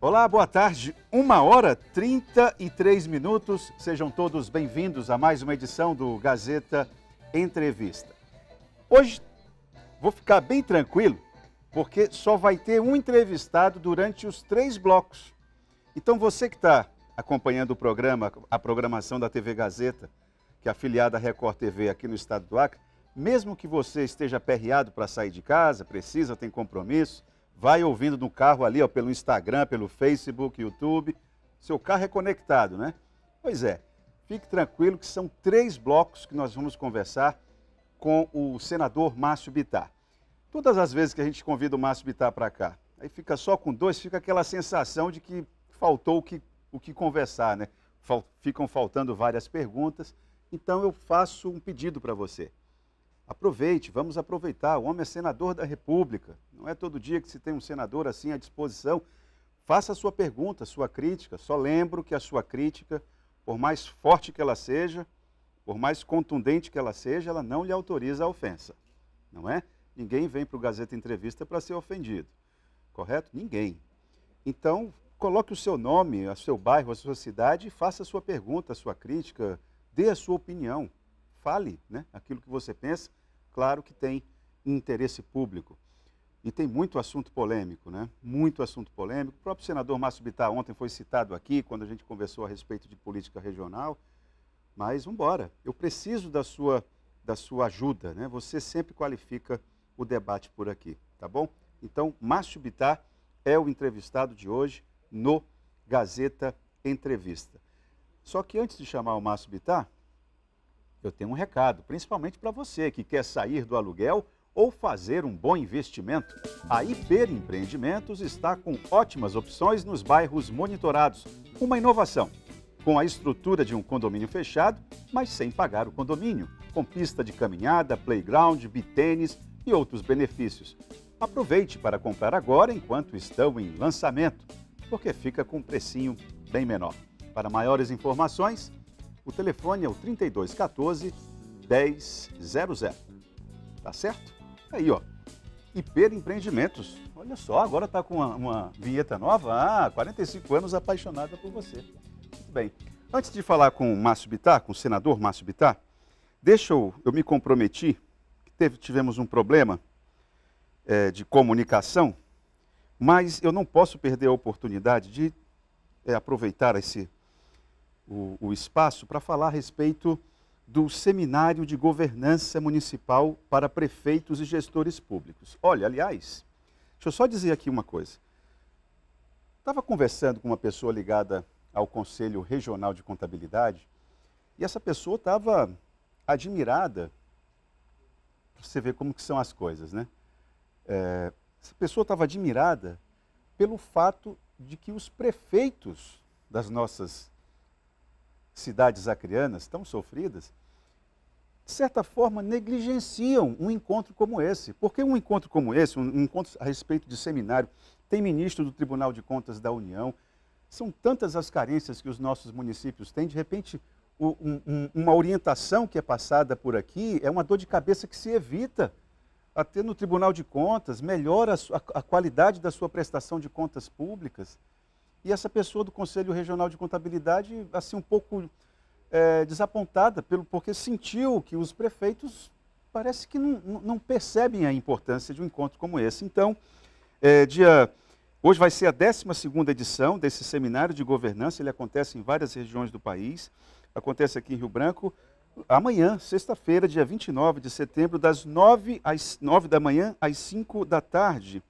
Olá, boa tarde. 1h33. Sejam todos bem-vindos a mais uma edição do Gazeta Entrevista. Hoje vou ficar bem tranquilo, porque só vai ter um entrevistado durante os 3 blocos. Então você que está acompanhando o programa, a programação da TV Gazeta, que é afiliada à Record TV aqui no estado do Acre, mesmo que você esteja aperreado para sair de casa, tem compromisso, vai ouvindo no carro ali, ó, pelo Instagram, pelo Facebook, YouTube. Seu carro é conectado, né? Pois é, fique tranquilo que são 3 blocos que nós vamos conversar com o senador Márcio Bittar. Todas as vezes que a gente convida o Márcio Bittar para cá, aí fica só com 2, fica aquela sensação de que faltou o que conversar, né? Ficam faltando várias perguntas. Então eu faço um pedido para você. Aproveite, vamos aproveitar. O homem é senador da República. Não é todo dia que se tem um senador assim à disposição. Faça a sua pergunta, a sua crítica. Só lembro que a sua crítica, por mais forte que ela seja, por mais contundente que ela seja, ela não lhe autoriza a ofensa. Não é? Ninguém vem para o Gazeta Entrevista para ser ofendido. Correto? Ninguém. Então, coloque o seu nome, o seu bairro, a sua cidade e faça a sua pergunta, a sua crítica, dê a sua opinião. Fale, né, aquilo que você pensa. Claro que tem interesse público. E tem muito assunto polêmico, né? Muito assunto polêmico. O próprio senador Márcio Bittar ontem foi citado aqui, quando a gente conversou a respeito de política regional. Mas vamos embora. Eu preciso da sua ajuda, né? Você sempre qualifica o debate por aqui, tá bom? Então, Márcio Bittar é o entrevistado de hoje no Gazeta Entrevista. Só que antes de chamar o Márcio Bittar, eu tenho um recado, principalmente para você que quer sair do aluguel ou fazer um bom investimento. A Hiper Empreendimentos está com ótimas opções nos bairros monitorados. Uma inovação, com a estrutura de um condomínio fechado, mas sem pagar o condomínio, com pista de caminhada, playground, bitênis e outros benefícios. Aproveite para comprar agora enquanto estão em lançamento, porque fica com um precinho bem menor. Para maiores informações, o telefone é o 3214-1000. Tá certo? Aí, ó. Hiper Empreendimentos. Olha só, agora tá com uma vinheta nova. 45 anos apaixonada por você. Muito bem. Antes de falar com o Márcio Bittar, com o senador Márcio Bittar, eu me comprometi, tivemos um problema de comunicação, mas eu não posso perder a oportunidade de aproveitar o espaço para falar a respeito do Seminário de Governança Municipal para Prefeitos e Gestores Públicos. Olha, aliás, deixa eu só dizer aqui uma coisa. Estava conversando com uma pessoa ligada ao Conselho Regional de Contabilidade e essa pessoa estava admirada, para você ver como que são as coisas, né? Essa pessoa estava admirada pelo fato de que os prefeitos das nossas cidades acreanas tão sofridas, de certa forma, negligenciam um encontro como esse. Porque um encontro como esse, um encontro a respeito de seminário, tem ministro do Tribunal de Contas da União, são tantas as carências que os nossos municípios têm, de repente, uma orientação que é passada por aqui é uma dor de cabeça que se evita. Até no Tribunal de Contas, melhora a qualidade da sua prestação de contas públicas. E essa pessoa do Conselho Regional de Contabilidade, assim, um pouco desapontada, porque sentiu que os prefeitos parece que não percebem a importância de um encontro como esse. Então, hoje vai ser a 12ª edição desse seminário de governança, ele acontece em várias regiões do país, acontece aqui em Rio Branco, amanhã, sexta-feira, dia 29 de setembro, das 9 da manhã às 5 da tarde.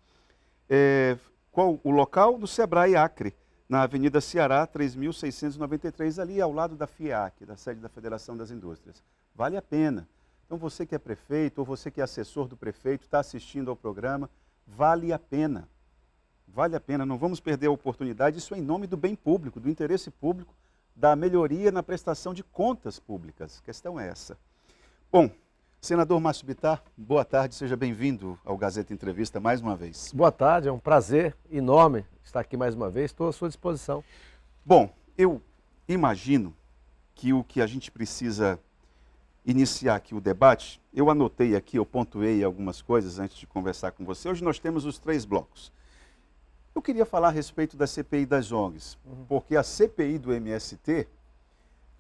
Qual o local? Do Sebrae Acre, na Avenida Ceará, 3.693, ali ao lado da FIAC, da sede da Federação das Indústrias. Vale a pena. Então você que é prefeito ou você que é assessor do prefeito, está assistindo ao programa, vale a pena. Vale a pena, não vamos perder a oportunidade, isso é em nome do bem público, do interesse público, da melhoria na prestação de contas públicas. A questão é essa. Bom, senador Márcio Bittar, boa tarde, seja bem-vindo ao Gazeta Entrevista mais uma vez. Boa tarde, é um prazer enorme estar aqui mais uma vez, estou à sua disposição. Bom, eu imagino que o que a gente precisa iniciar aqui o debate, eu anotei aqui, eu pontuei algumas coisas antes de conversar com você. Hoje nós temos os 3 blocos. Eu queria falar a respeito da CPI das ONGs, porque a CPI do MST,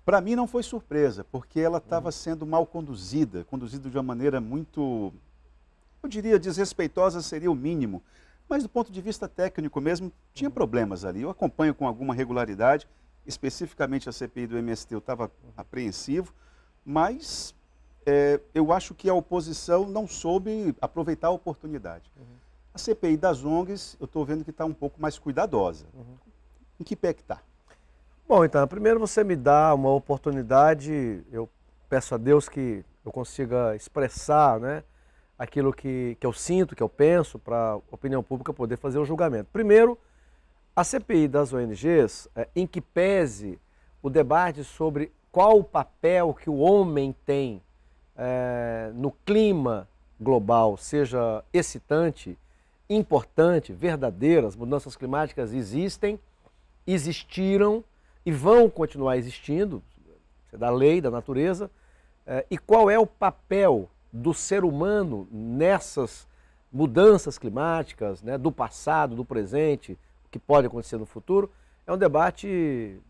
para mim não foi surpresa, porque ela estava sendo mal conduzida de uma maneira muito, eu diria, desrespeitosa seria o mínimo, mas do ponto de vista técnico mesmo, tinha problemas ali. Eu acompanho com alguma regularidade, especificamente a CPI do MST, eu estava apreensivo, mas eu acho que a oposição não soube aproveitar a oportunidade. A CPI das ONGs, eu estou vendo que está um pouco mais cuidadosa. Em que pé que está? Bom, então, primeiro você me dá uma oportunidade, eu peço a Deus que eu consiga expressar, né, aquilo que eu sinto, que eu penso, para a opinião pública poder fazer o julgamento. Primeiro, a CPI das ONGs, em que pese o debate sobre qual o papel que o homem tem no clima global, seja excitante, importante, verdadeiro, as mudanças climáticas existem, existiram e vão continuar existindo, é da lei, da natureza, e qual é o papel do ser humano nessas mudanças climáticas, né, do passado, do presente, o que pode acontecer no futuro, é um debate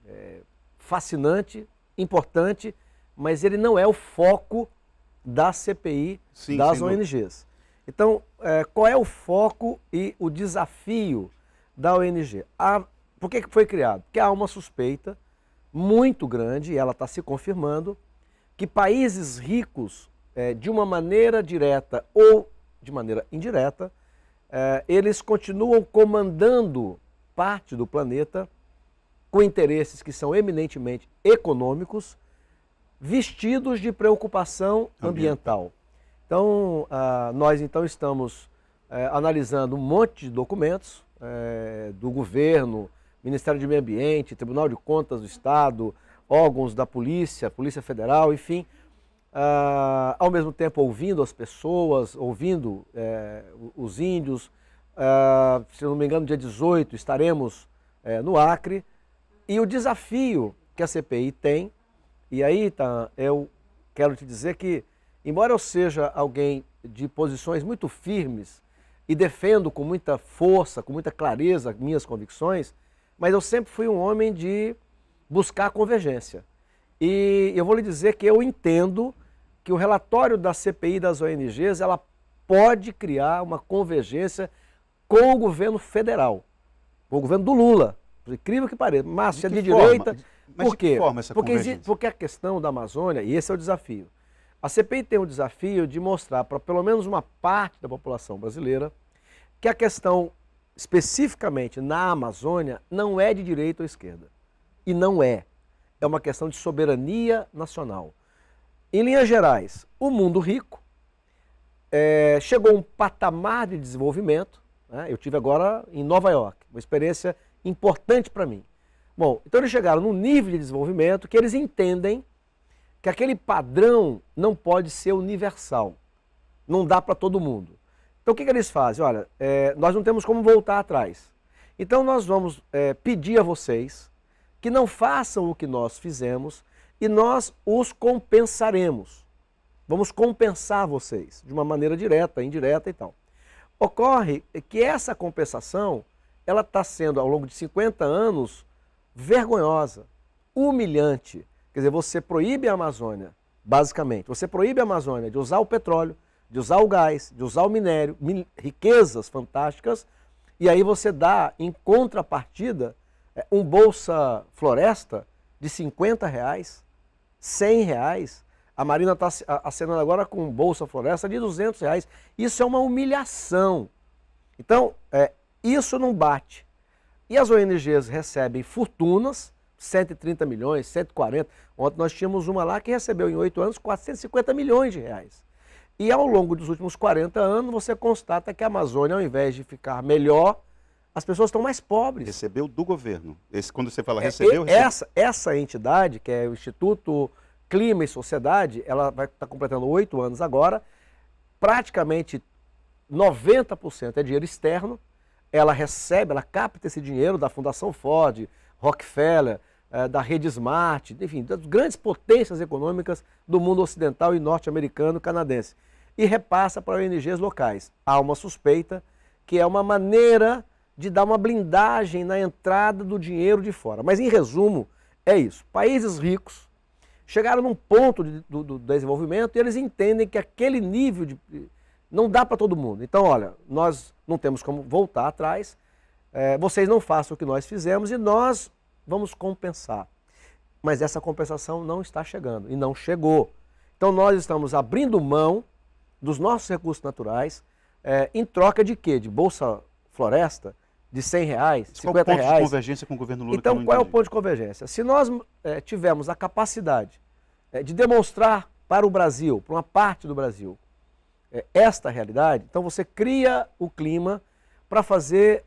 fascinante, importante, mas ele não é o foco da CPI das ONGs. Então, qual é o foco e o desafio da ONG? Por que foi criado? Porque há uma suspeita muito grande, e ela está se confirmando, que países ricos, de uma maneira direta ou de maneira indireta, eles continuam comandando parte do planeta com interesses que são eminentemente econômicos, vestidos de preocupação ambiental. Então, nós então estamos analisando um monte de documentos do governo, Ministério do Meio Ambiente, Tribunal de Contas do Estado, órgãos da Polícia Federal, enfim, ao mesmo tempo ouvindo as pessoas, ouvindo os índios. Se não me engano, dia 18 estaremos no Acre. E o desafio que a CPI tem, e aí eu quero te dizer que, embora eu seja alguém de posições muito firmes e defendo com muita força, com muita clareza minhas convicções, mas eu sempre fui um homem de buscar convergência. E eu vou lhe dizer que eu entendo que o relatório da CPI das ONGs, ela pode criar uma convergência com o governo federal, com o governo do Lula, por incrível que pareça, mas se é de direita. Mas por quê? De que forma essa convergência? Porque a questão da Amazônia, e esse é o desafio, a CPI tem o desafio de mostrar para pelo menos uma parte da população brasileira que a questão, especificamente na Amazônia, não é de direita ou esquerda. E não é. É uma questão de soberania nacional. Em linhas gerais, o mundo rico chegou a um patamar de desenvolvimento, né? Eu tive agora em Nova York, uma experiência importante para mim. Bom, então eles chegaram num nível de desenvolvimento que eles entendem que aquele padrão não pode ser universal. Não dá para todo mundo. Então o que eles fazem? Olha, nós não temos como voltar atrás. Então nós vamos pedir a vocês que não façam o que nós fizemos e nós os compensaremos. Vamos compensar vocês de uma maneira direta, indireta e tal. Ocorre que essa compensação, ela está sendo ao longo de 50 anos vergonhosa, humilhante. Quer dizer, você proíbe a Amazônia, basicamente, você proíbe a Amazônia de usar o petróleo, de usar o gás, de usar o minério, riquezas fantásticas, e aí você dá, em contrapartida, um Bolsa Floresta de R$50, R$100. A Marina está acenando agora com um Bolsa Floresta de R$200. Isso é uma humilhação. Então, isso não bate. E as ONGs recebem fortunas, 130 milhões, 140. Ontem nós tínhamos uma lá que recebeu em 8 anos 450 milhões de reais. E ao longo dos últimos 40 anos você constata que a Amazônia, ao invés de ficar melhor, as pessoas estão mais pobres. Recebeu do governo. Quando você fala recebeu... Essa entidade, que é o Instituto Clima e Sociedade, ela vai estar completando 8 anos agora, praticamente 90% é dinheiro externo. Ela recebe, ela capta esse dinheiro da Fundação Ford, Rockefeller, da Rede Smart, enfim, das grandes potências econômicas do mundo ocidental e norte-americano, canadense, e repassa para ONGs locais. Há uma suspeita que é uma maneira de dar uma blindagem na entrada do dinheiro de fora. Mas, em resumo, é isso. Países ricos chegaram num ponto do desenvolvimento e eles entendem que aquele nível não dá para todo mundo. Então, olha, nós não temos como voltar atrás, vocês não façam o que nós fizemos e nós vamos compensar. Mas essa compensação não está chegando e não chegou. Então, nós estamos abrindo mão dos nossos recursos naturais em troca de quê? De Bolsa Floresta? De R$100, R$50. Qual o ponto de convergência com o governo Lula? Então, qual é o ponto de convergência? Se nós tivermos a capacidade de demonstrar para o Brasil, para uma parte do Brasil, esta realidade, então você cria o clima para fazer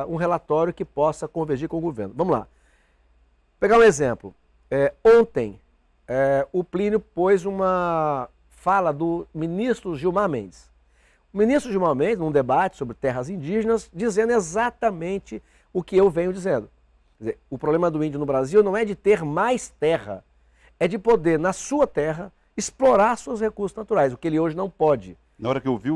um relatório que possa convergir com o governo. Vamos lá. Pegar um exemplo. Ontem, o Plínio pôs uma fala do ministro Gilmar Mendes. O ministro Gilmar Mendes, num debate sobre terras indígenas, dizendo exatamente o que eu venho dizendo. Quer dizer, o problema do índio no Brasil não é de ter mais terra, é de poder, na sua terra, explorar seus recursos naturais, o que ele hoje não pode. Na hora que eu vi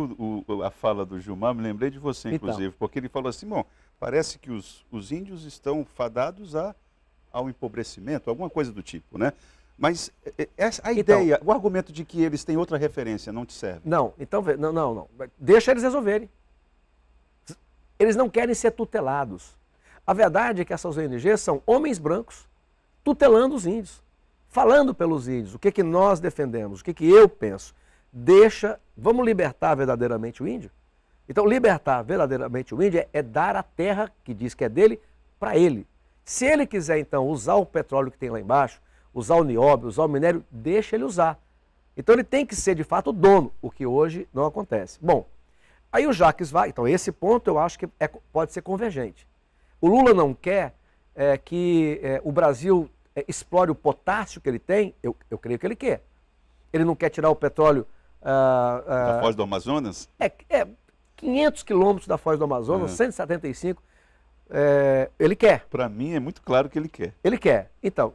a fala do Gilmar, me lembrei de você, inclusive, então, porque ele falou assim, bom, parece que os índios estão fadados ao empobrecimento, alguma coisa do tipo, né? Mas a ideia, o argumento de que eles têm outra referência não te serve? Não, então, não. Deixa eles resolverem. Eles não querem ser tutelados. A verdade é que essas ONGs são homens brancos tutelando os índios, falando pelos índios, o que nós defendemos, o que eu penso. Vamos libertar verdadeiramente o índio? Então, libertar verdadeiramente o índio é dar a terra, que diz que é dele, para ele. Se ele quiser, então, usar o petróleo que tem lá embaixo, usar o nióbio, usar o minério, deixa ele usar. Então ele tem que ser de fato o dono, o que hoje não acontece. Bom, aí o Jacques Wagner, então esse ponto eu acho que pode ser convergente. O Lula não quer que o Brasil explore o potássio que ele tem, eu creio que ele quer. Ele não quer tirar o petróleo... da Foz do Amazonas? 500 quilômetros da Foz do Amazonas, 175, ele quer. Para mim é muito claro que ele quer. Ele quer. Então,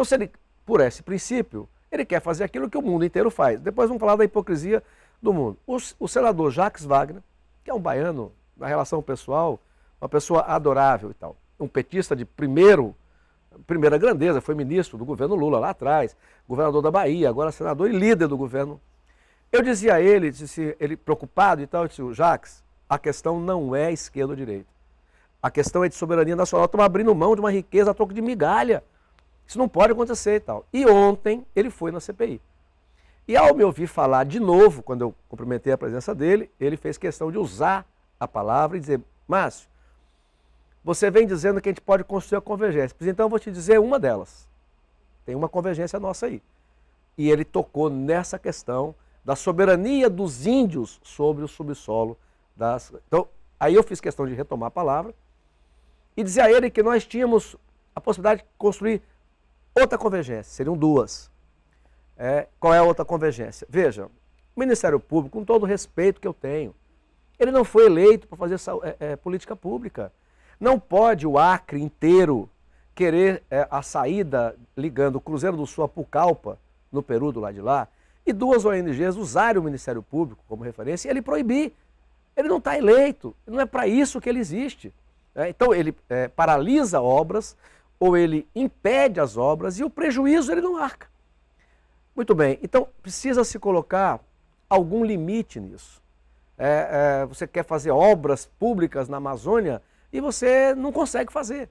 se ele, por esse princípio, ele quer fazer aquilo que o mundo inteiro faz. Depois vamos falar da hipocrisia do mundo. O senador Jacques Wagner, que é um baiano, na relação pessoal, uma pessoa adorável e tal, um petista de primeira grandeza, foi ministro do governo Lula lá atrás, governador da Bahia, agora senador e líder do governo. Eu dizia a ele, ele preocupado e tal, eu disse, Jacques, a questão não é esquerda ou direita. A questão é de soberania nacional, estamos abrindo mão de uma riqueza a troco de migalha. Isso não pode acontecer e tal. E ontem ele foi na CPI. E ao me ouvir falar de novo, quando eu cumprimentei a presença dele, ele fez questão de usar a palavra e dizer, Márcio, você vem dizendo que a gente pode construir a convergência. Pois então eu vou te dizer uma delas. Tem uma convergência nossa aí. E ele tocou nessa questão da soberania dos índios sobre o subsolo. Então, aí eu fiz questão de retomar a palavra e dizer a ele que nós tínhamos a possibilidade de construir outra convergência, seriam duas. Qual é a outra convergência? Veja, o Ministério Público, com todo o respeito que eu tenho, ele não foi eleito para fazer política pública. Não pode o Acre inteiro querer a saída ligando o Cruzeiro do Sul a Pucallpa, no Peru, do lado de lá, e duas ONGs usarem o Ministério Público como referência e ele proibir. Ele não está eleito, não é para isso que ele existe. Então ele paralisa obras, ou ele impede as obras e o prejuízo ele não arca. Muito bem, então precisa se colocar algum limite nisso. Você quer fazer obras públicas na Amazônia e você não consegue fazer.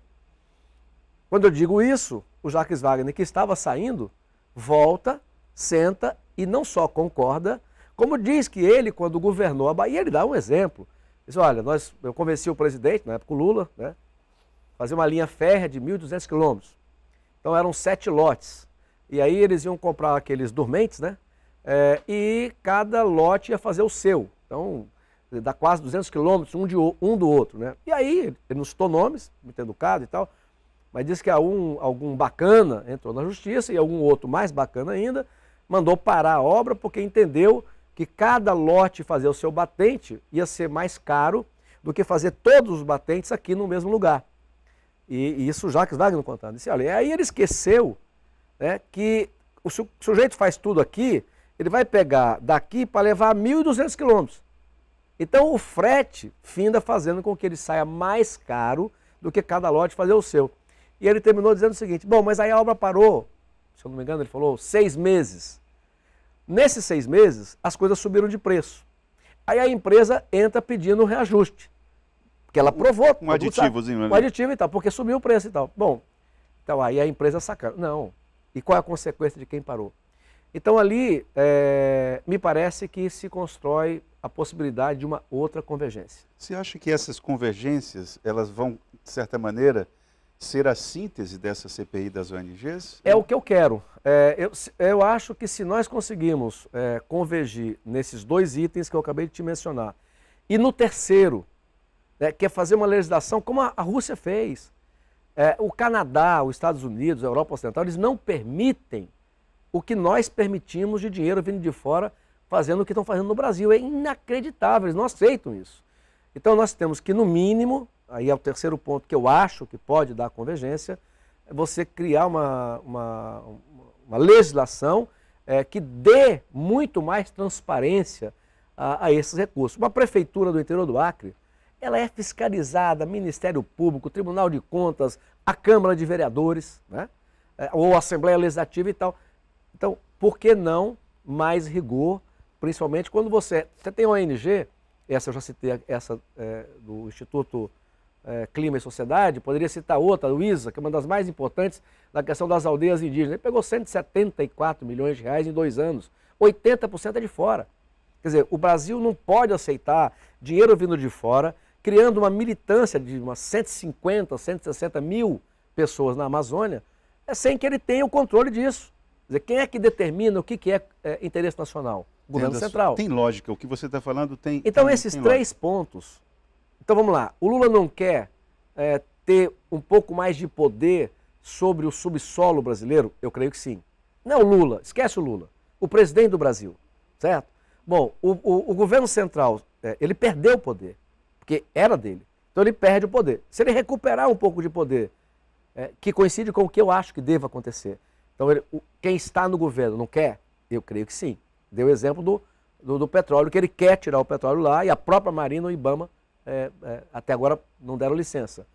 Quando eu digo isso, o Jacques Wagner, que estava saindo, volta, senta e não só concorda, como diz que ele, quando governou a Bahia, ele dá um exemplo. Diz, olha, eu convenci o presidente, na época o Lula, né, fazer uma linha férrea de 1.200 quilômetros. Então eram 7 lotes. E aí eles iam comprar aqueles dormentes, né? E cada lote ia fazer o seu. Então dá quase 200 quilômetros um do outro, né? E aí ele não citou nomes, muito educado e tal, mas disse que algum bacana entrou na justiça e algum outro mais bacana ainda mandou parar a obra porque entendeu que cada lote fazer o seu batente ia ser mais caro do que fazer todos os batentes aqui no mesmo lugar. E isso o Jacques Wagner contando. Disse, olha, aí ele esqueceu, né, que o sujeito faz tudo aqui, ele vai pegar daqui para levar 1.200 quilômetros. Então o frete finda fazendo com que ele saia mais caro do que cada lote fazer o seu. E ele terminou dizendo o seguinte, bom, mas aí a obra parou, se eu não me engano ele falou, 6 meses. Nesses 6 meses, as coisas subiram de preço. Aí a empresa entra pedindo reajuste, porque ela provou. Um aditivozinho. Um aditivo e tal, porque subiu o preço e tal. Bom, então aí a empresa sacana. Não. E qual é a consequência de quem parou? Então ali, me parece que se constrói a possibilidade de uma outra convergência. Você acha que essas convergências, elas vão, de certa maneira, ser a síntese dessa CPI das ONGs? É o que eu quero. Eu acho que se nós conseguirmos convergir nesses 2 itens que eu acabei de te mencionar, e no terceiro, que é fazer uma legislação como a Rússia fez, o Canadá, os Estados Unidos, a Europa Ocidental, eles não permitem o que nós permitimos de dinheiro vindo de fora fazendo o que estão fazendo no Brasil. É inacreditável, eles não aceitam isso. Então nós temos que, no mínimo, aí é o terceiro ponto que eu acho que pode dar convergência, é você criar uma legislação que dê muito mais transparência a esses recursos. Uma prefeitura do interior do Acre, ela é fiscalizada, Ministério Público, Tribunal de Contas, a Câmara de Vereadores, né? Ou Assembleia Legislativa e tal. Então, por que não mais rigor, principalmente quando você tem uma ONG, essa eu já citei, essa do Instituto Clima e Sociedade, poderia citar outra, a UISA, que é uma das mais importantes na questão das aldeias indígenas. Ele pegou 174 milhões de reais em 2 anos, 80% é de fora. Quer dizer, o Brasil não pode aceitar dinheiro vindo de fora, criando uma militância de umas 150, 160 mil pessoas na Amazônia, sem que ele tenha o controle disso. Quer dizer, quem é que determina o que é interesse nacional? O governo central. Tem lógica, o que você está falando tem. Então, esses 3 pontos. Então vamos lá, o Lula não quer ter um pouco mais de poder sobre o subsolo brasileiro? Eu creio que sim. Não o Lula, esquece o Lula, o presidente do Brasil, certo? Bom, o governo central, ele perdeu o poder, porque era dele, então ele perde o poder. Se ele recuperar um pouco de poder, que coincide com o que eu acho que deva acontecer, então quem está no governo não quer? Eu creio que sim. Deu o exemplo do petróleo, que ele quer tirar o petróleo lá e a própria Marinha, o IBAMA, até agora não deram licença.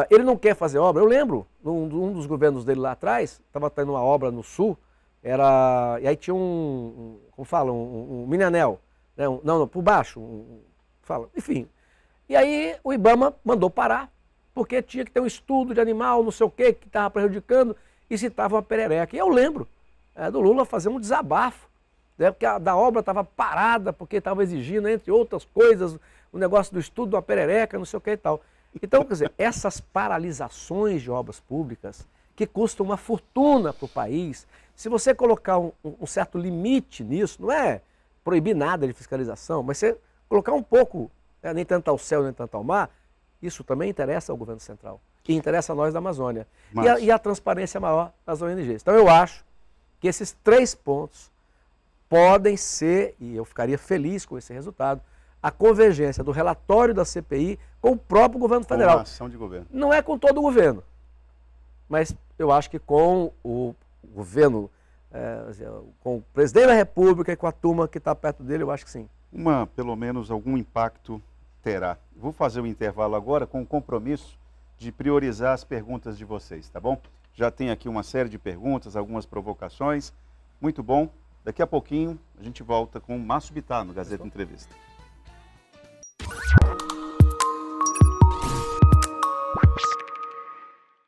Ele não quer fazer obra. Eu lembro, um dos governos dele lá atrás, estava tendo uma obra no sul, e aí tinha como fala, um mini-anel, né? Não, por baixo, enfim. E aí o IBAMA mandou parar, porque tinha que ter um estudo de animal, não sei o que estava prejudicando, e citava uma perereca. E eu lembro do Lula fazer um desabafo, né? Porque a obra estava parada, porque estava exigindo, entre outras coisas, o negócio do estudo de uma perereca, não sei o que e tal. Então, quer dizer, essas paralisações de obras públicas, que custam uma fortuna para o país, se você colocar um certo limite nisso, não é proibir nada de fiscalização, mas você colocar um pouco, nem tanto ao céu, nem tanto ao mar, isso também interessa ao governo central, e interessa a nós da Amazônia. E a transparência maior das ONGs. Então eu acho que esses 3 pontos podem ser, e eu ficaria feliz com esse resultado, a convergência do relatório da CPI com o próprio governo federal. Com a ação de governo. Não é com todo o governo, mas eu acho que com o governo, com o presidente da República e com a turma que está perto dele, eu acho que sim. Pelo menos algum impacto terá. Vou fazer um intervalo agora com o compromisso de priorizar as perguntas de vocês, tá bom? Já tem aqui uma série de perguntas, algumas provocações. Muito bom. Daqui a pouquinho a gente volta com o Márcio Bittar no Gazeta Entrevista.